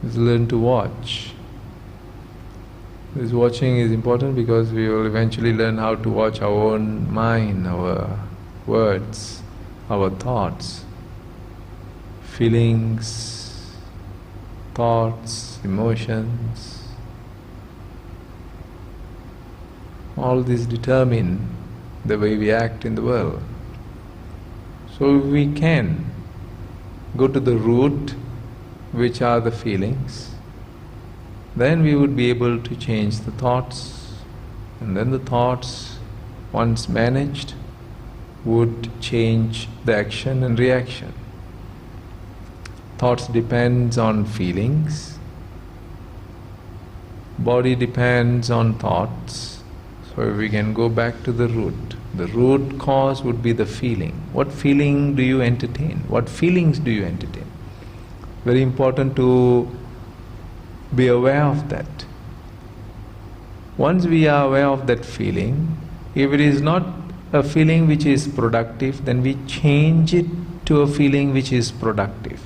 is learn to watch. This watching is important because we will eventually learn how to watch our own mind, our words, our thoughts, feelings, thoughts, emotions. All these determine the way we act in the world. So if we can go to the root, which are the feelings, then we would be able to change the thoughts, and then the thoughts, once managed, would change the action and reaction. Thoughts depends on feelings, body depends on thoughts. So if we can go back to the root cause would be the feeling. What feeling do you entertain? What feelings do you entertain? Very important to be aware of that. Once we are aware of that feeling, if it is not a feeling which is productive, then we change it to a feeling which is productive.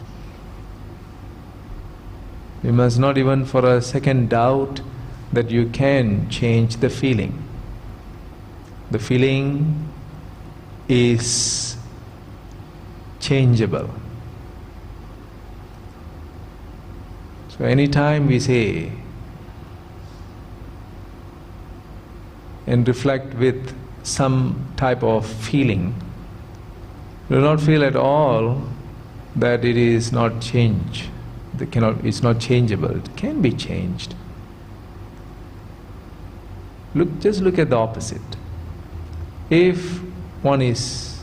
We must not even for a second doubt that you can change the feeling. The feeling is changeable. So anytime we say and reflect with some type of feeling, do not feel at all that it is not changed. It's not changeable. It can be changed. Just look at the opposite. If one is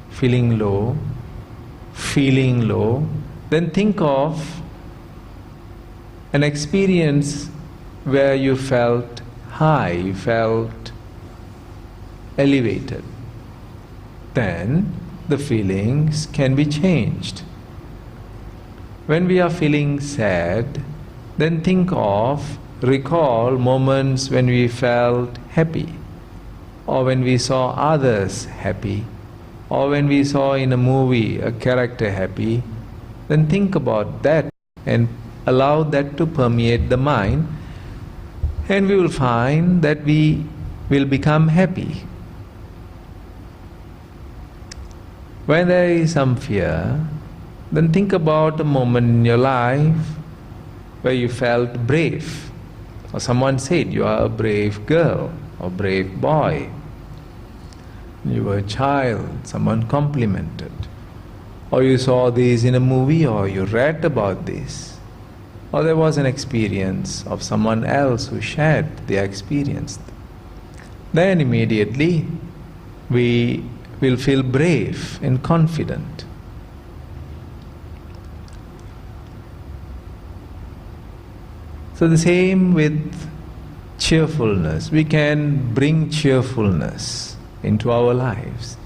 feeling low, then think of an experience where you felt high, you felt elevated. Then the feelings can be changed. When we are feeling sad, then recall moments when we felt happy, or when we saw others happy, or when we saw in a movie a character happy. Then think about that and allow that to permeate the mind, and we will find that we will become happy. When there is some fear, then think about a moment in your life where you felt brave, or someone said you are a brave girl or brave boy. You were a child, someone complimented, or you saw this in a movie, or you read about this, or there was an experience of someone else who shared their experience. Then immediately we will feel brave and confident. So the same with cheerfulness. We can bring cheerfulness into our lives.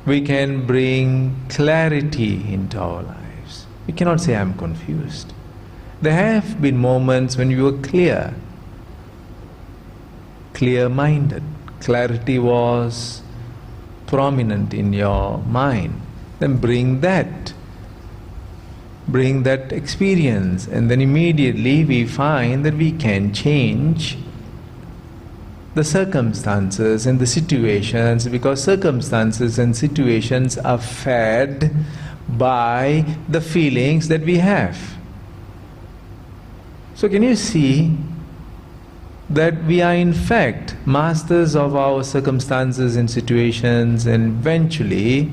We can bring clarity into our lives. We cannot say, I'm confused. There have been moments when you were clear-minded. Clarity was prominent in your mind. Then bring that experience, and then immediately we find that we can change the circumstances and the situations, because circumstances and situations are fed by the feelings that we have. So can you see that we are in fact masters of our circumstances and situations, and eventually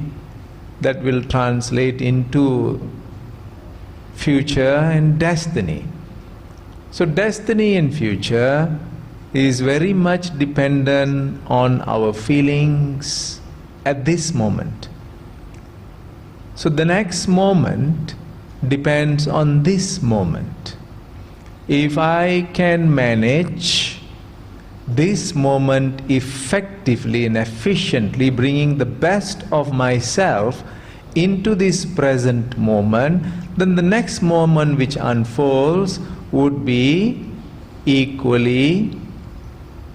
that will translate into future and destiny. So destiny and future is very much dependent on our feelings at this moment. So the next moment depends on this moment. If I can manage this moment effectively and efficiently, bringing the best of myself into this present moment, then the next moment which unfolds would be equally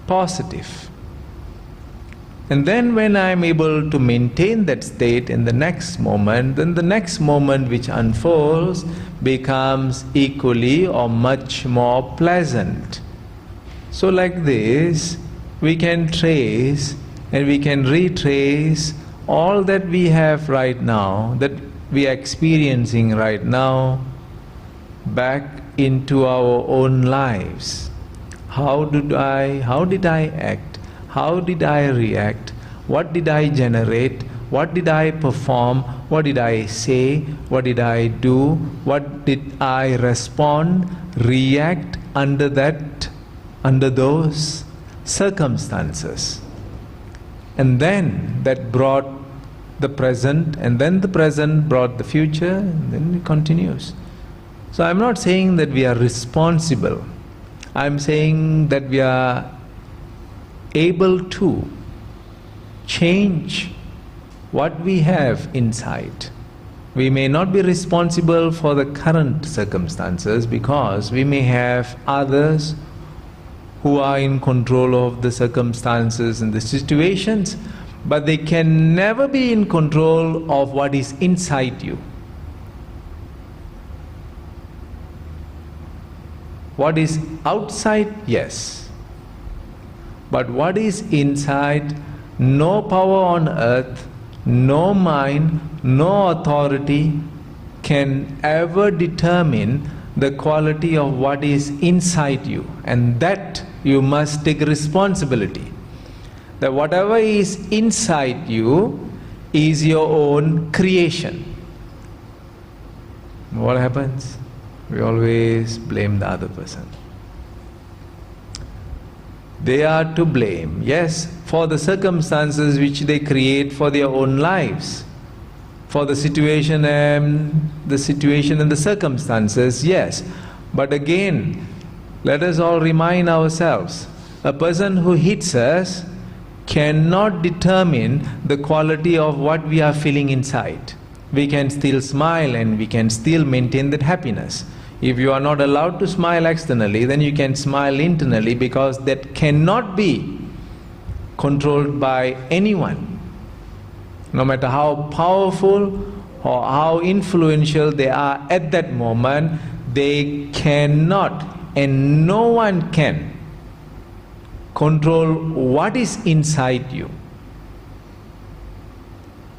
positive. And then when I am able to maintain that state in the next moment, then the next moment which unfolds becomes equally or much more pleasant. So like this, we can trace and we can retrace all that we have right now, that we are experiencing right now, back into our own lives. How did I act? How did I react? What did I generate? What did I perform? What did I say? What did I do? What did I respond, react under those circumstances? And then that brought the present, and then the present brought the future, and then it continues. So I'm not saying that we are responsible. I'm saying that we are able to change what we have inside. We may not be responsible for the current circumstances because we may have others who are in control of the circumstances and the situations, but they can never be in control of what is inside you. What is outside, yes. But what is inside, no power on earth, no mind, no authority can ever determine the quality of what is inside you. And that you must take responsibility. That whatever is inside you is your own creation. What happens? We always blame the other person. They are to blame, yes, for the circumstances which they create for their own lives. For the situation and the circumstances, yes. But again, let us all remind ourselves, a person who hits us cannot determine the quality of what we are feeling inside. We can still smile and we can still maintain that happiness. If you are not allowed to smile externally, then you can smile internally, because that cannot be controlled by anyone. No matter how powerful or how influential they are at that moment, they cannot, and no one can control what is inside you.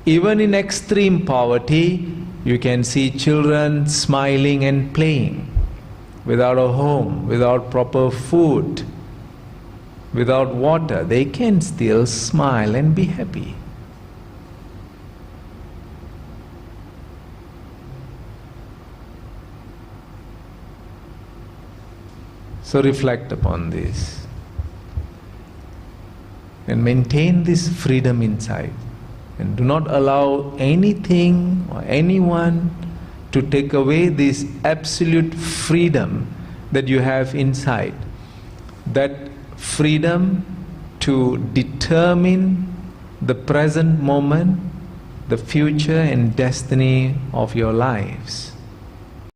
Even in extreme poverty, you can see children smiling and playing, without a home, without proper food, without water. They can still smile and be happy. So reflect upon this and maintain this freedom inside. And do not allow anything or anyone to take away this absolute freedom that you have inside. That freedom to determine the present moment, the future and destiny of your lives.